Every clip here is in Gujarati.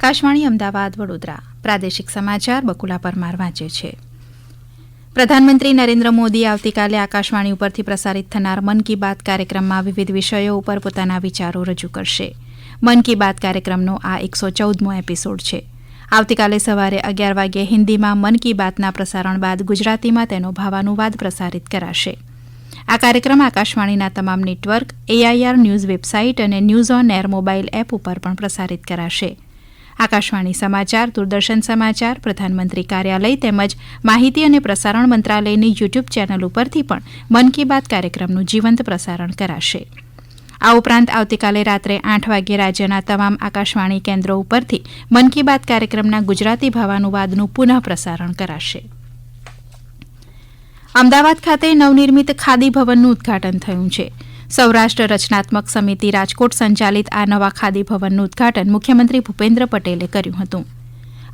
આકાશવાણી અમદાવાદ વડોદરા પ્રાદેશિક સમાચાર બકુલા પરમાર વાંચે છે. પ્રધાનમંત્રી નરેન્દ્ર મોદી આવતીકાલે આકાશવાણી ઉપરથી પ્રસારિત થનાર મન કી બાત કાર્યક્રમમાં વિવિધ વિષયો ઉપર પોતાના વિચારો રજૂ કરશે. મન કી બાત કાર્યક્રમનો આ 114મો એપિસોડ છે. આવતીકાલે સવારે 11 વાગ્યે હિન્દીમાં મન કી બાતના પ્રસારણ બાદ ગુજરાતીમાં તેનો ભાવાનુવાદ પ્રસારિત કરાશે. આ કાર્યક્રમ આકાશવાણીના તમામ નેટવર્ક, AIR ન્યૂઝ વેબસાઇટ અને news on air mobile app ઉપર પણ પ્રસારિત કરાશે. આકાશવાણી સમાચાર, દૂરદર્શન સમાચાર, પ્રધાનમંત્રી કાર્યાલય તેમજ માહિતી અને પ્રસારણ મંત્રાલયની યુટ્યુબ ચેનલ ઉપરથી પણ મન કી બાત કાર્યક્રમનું જીવંત પ્રસારણ કરાશે. આ ઉપરાંત આવતીકાલે રાત્રે 8 વાગ્યે રાજ્યના તમામ આકાશવાણી કેન્દ્રો ઉપરથી મન કી બાત કાર્યક્રમના ગુજરાતી ભાવાનુવાદનું પુનઃ પ્રસારણ કરાશે. અમદાવાદ ખાતે નવનિર્મિત ખાદી ભવનનું ઉદ્ઘાટન થયું છે. સૌરાષ્ટ્ર રચનાત્મક સમિતિ રાજકોટ સંચાલિત આ નવા ખાદી ભવનનું ઉદ્ઘાટન મુખ્યમંત્રી ભૂપેન્દ્ર પટેલે કર્યું હતું.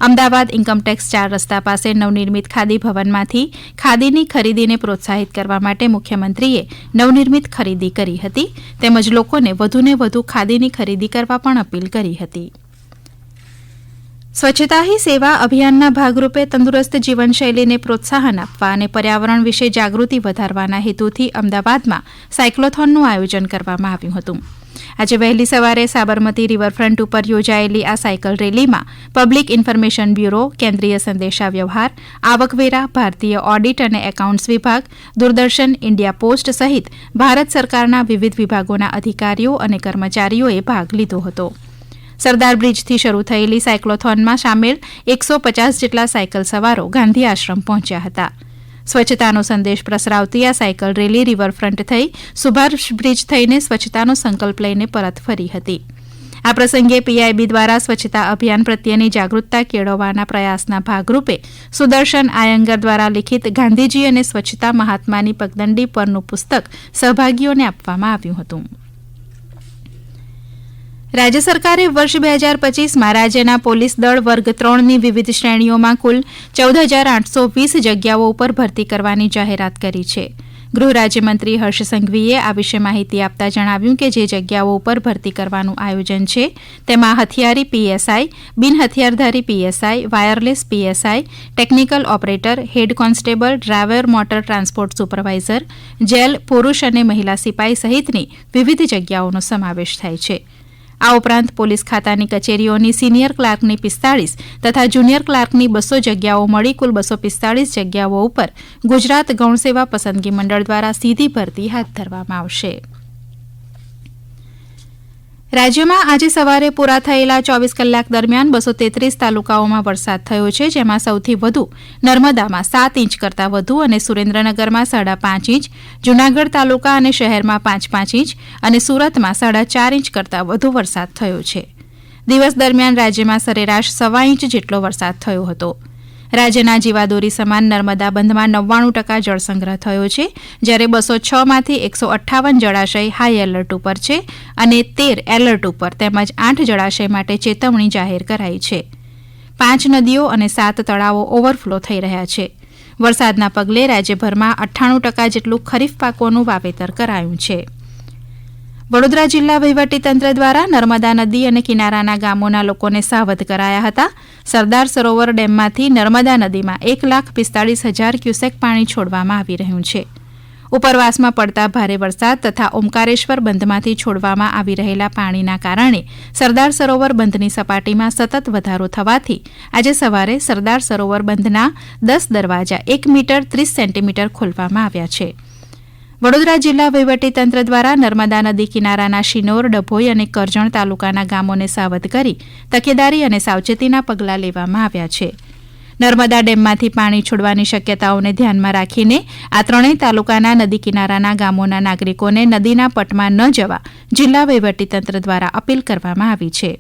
અમદાવાદ ઇન્કમટેક્સ 4 રસ્તા પાસે નવનિર્મિત ખાદી ભવનમાંથી ખાદીની ખરીદીને પ્રોત્સાહિત કરવા માટે મુખ્યમંત્રીએ નવનિર્મિત ખરીદી કરી હતી તેમજ લોકોને વધુને વધુ ખાદીની ખરીદી કરવા પણ અપીલ કરી હતી. સ્વચ્છતા હી સેવા અભિયાનના ભાગરૂપે તંદુરસ્ત જીવનશૈલીને પ્રોત્સાહન આપવા અને પર્યાવરણ વિશે જાગૃતિ વધારવાના હેતુથી અમદાવાદમાં સાયક્લોથોનનું આયોજન કરવામાં આવ્યું હતું. આજે વહેલી સવારે સાબરમતી રિવરફ્રન્ટ ઉપર યોજાયેલી આ સાયકલ રેલીમાં પબ્લિક ઇન્ફોર્મેશન બ્યુરો, કેન્દ્રીય સંદેશા વ્યવહાર, આવકવેરા, ભારતીય ઓડિટ અને એકાઉન્ટ્સ વિભાગ, દૂરદર્શન, ઇન્ડિયા પોસ્ટ સહિત ભારત સરકારના વિવિધ વિભાગોના અધિકારીઓ અને કર્મચારીઓએ ભાગ લીધો હતો. સરદાર બ્રિજથી શરૂ થયેલી સાયક્લોથોનમાં સામેલ 150 જેટલા સાયકલ સવારો ગાંધી આશ્રમ પહોંચ્યા હતા. સ્વચ્છતાનો સંદેશ પ્રસરાવતી આ સાયકલ રેલી રિવરફ્રન્ટ થઈ સુભાષ બ્રિજ થઈને સ્વચ્છતાનો સંકલ્પ લઈને પરત ફરી હતી. આ પ્રસંગે PIB દ્વારા સ્વચ્છતા અભિયાન પ્રત્યેની જાગૃતતા કેળવવાના પ્રયાસના ભાગરૂપે સુદર્શન આયંગર દ્વારા લિખિત ગાંધીજી અને સ્વચ્છતા મહાત્માની પગદંડી પરનું પુસ્તક સહભાગીઓને આપવામાં આવ્યું હતું. રાજ્ય સરકારે વર્ષ 2025માં રાજ્યના પોલીસ દળ વર્ગ 3ની વિવિધ શ્રેણીઓમાં કુલ 14,820 જગ્યાઓ ઉપર ભરતી કરવાની જાહેરાત કરી છે. ગૃહ રાજ્યમંત્રી હર્ષ સંઘવીએ આ વિશે માહિતી આપતા જણાવ્યું કે જે જગ્યાઓ ઉપર ભરતી કરવાનું આયોજન છે તેમાં હથિયારી PSI, બિન હથિયારધારી PSI, wireless PSI, technical operator, head constable, driver, motor transport supervisor, jail, પુરુષ અને મહિલા સિપાઈ સહિતની વિવિધ જગ્યાઓનો સમાવેશ થાય છે. આ ઉપરાંત પોલીસ ખાતાની કચેરીઓની સિનિયર ક્લાર્કની 45 તથા જુનિયર ક્લાર્કની 200 જગ્યાઓ મળી કુલ 245 જગ્યાઓ ઉપર ગુજરાત ગૌણ સેવા પસંદગી મંડળ દ્વારા સીધી ભરતી હાથ ધરવામાં આવશે. રાજ્યમાં આજે સવારે પૂરા થયેલા 24 કલાક દરમિયાન 233 તાલુકાઓમાં વરસાદ થયો છે, જેમાં સૌથી વધુ નર્મદામાં 7 ઇંચ કરતાં વધુ અને સુરેન્દ્રનગરમાં 5.5 ઇંચ, જૂનાગઢ તાલુકા અને શહેરમાં 5.5 ઇંચ અને સુરતમાં 4.5 ઇંચ કરતાં વધુ વરસાદ થયો છે. દિવસ દરમિયાન રાજ્યમાં સરેરાશ 1.25 ઇંચ જેટલો વરસાદ થયો હતો. રાજ્યના જીવાદોરી સમાન નર્મદા બંધમાં 99% જળસંગ્રહ થયો છે, જ્યારે 206માંથી 158 જળાશય હાઈ એલર્ટ ઉપર છે અને 13 એલર્ટ ઉપર તેમજ 8 જળાશય માટે ચેતવણી જાહેર કરાઈ છે. 5 નદીઓ અને 7 તળાવો ઓવરફ્લો થઈ રહ્યા છે. વરસાદના પગલે રાજ્યભરમાં 98% જેટલું ખરીફ પાકોનું વાવેતર કરાયું છે. વડોદરા જિલ્લા વહીવટીતંત્ર દ્વારા નર્મદા નદી અને કિનારાના ગામોના લોકોને સાવધ કરાયા હતા. સરદાર સરોવર ડેમમાંથી નર્મદા નદીમાં 1,45,000 ક્યુસેક પાણી છોડવામાં આવી રહ્યું છે. ઉપરવાસમાં પડતા ભારે વરસાદ તથા ઓમકારેશ્વર બંધમાંથી છોડવામાં આવી રહેલા પાણીના કારણે સરદાર સરોવર બંધની સપાટીમાં સતત વધારો થવાથી આજે સવારે સરદાર સરોવર બંધના 10 દરવાજા 1 મીટર 30 સેન્ટીમીટર ખોલવામાં આવ્યા છે. વડોદરા જિલ્લા વહીવટીતંત્ર દ્વારા નર્મદા નદી કિનારાના શિનોર, ડભોઈ અને કરજણ તાલુકાના ગામોને સાવધ કરી તકેદારી અને સાવચેતીના પગલાં લેવામાં આવ્યા છે. નર્મદા ડેમમાંથી પાણી છોડવાની શક્યતાઓને ધ્યાનમાં રાખીને આ ત્રણેય તાલુકાના નદી કિનારાના ગામોના નાગરિકોને નદીના પટમાં ન જવા જિલ્લા વહીવટીતંત્ર દ્વારા અપીલ કરવામાં આવી છે.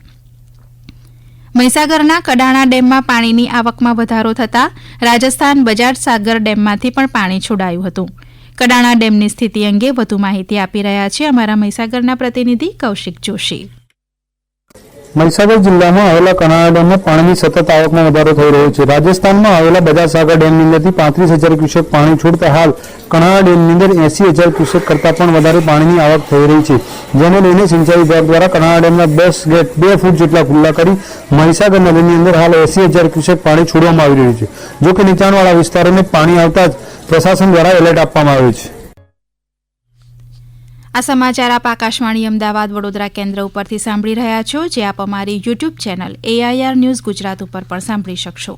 મહીસાગરના કડાણા ડેમમાં પાણીની આવકમાં વધારો થતાં રાજસ્થાન બજાજ સાગર ડેમમાંથી પણ પાણી છોડાયું હતું. કડાણા ડેમની સ્થિતિ અંગે વધુ માહિતી આપી રહ્યા છે અમારા મહીસાગરના પ્રતિનિધિ કૌશિક જોશી. મહીસાગર જિલ્લામાં આવેલા કણાડા ડેમમાં પાણીની સતત આવકમાં વધારો થઈ રહ્યો છે. રાજસ્થાનમાં આવેલા બજારસાગર ડેમની અંદરથી 35,000 ક્યુસેક પાણી છોડતા હાલ કણાડા ડેમની અંદર 80,000 ક્યુસેક કરતાં પણ વધારે પાણીની આવક થઈ રહી છે. જેને લઈને સિંચાઈ વિભાગ દ્વારા કણાડા ડેમના 10 ગેટ 2 ફૂટ જેટલા ખુલ્લા કરી મહીસાગર નદીની અંદર હાલ 80,000 ક્યુસેક પાણી છોડવામાં આવી રહ્યું છે. જો કે નીચાણવાળા વિસ્તારોને પાણી આવતા જ પ્રશાસન દ્વારા એલર્ટ આપવામાં આવ્યું છે. આ સમાચાર આપ આકાશવાણી અમદાવાદ વડોદરા કેન્દ્ર ઉપરથી સાંભળી રહ્યા છો, જે આપ અમારી YouTube channel AIR news Gujarat ઉપર પણ સાંભળી શકશો.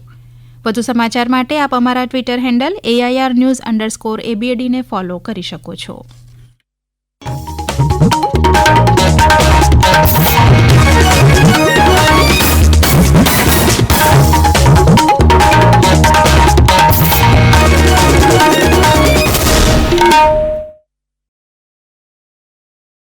વધુ સમાચાર માટે આપ અમારા ટ્વિટર હેન્ડલ AIR News_ABAD ને ફોલો કરી શકો છો.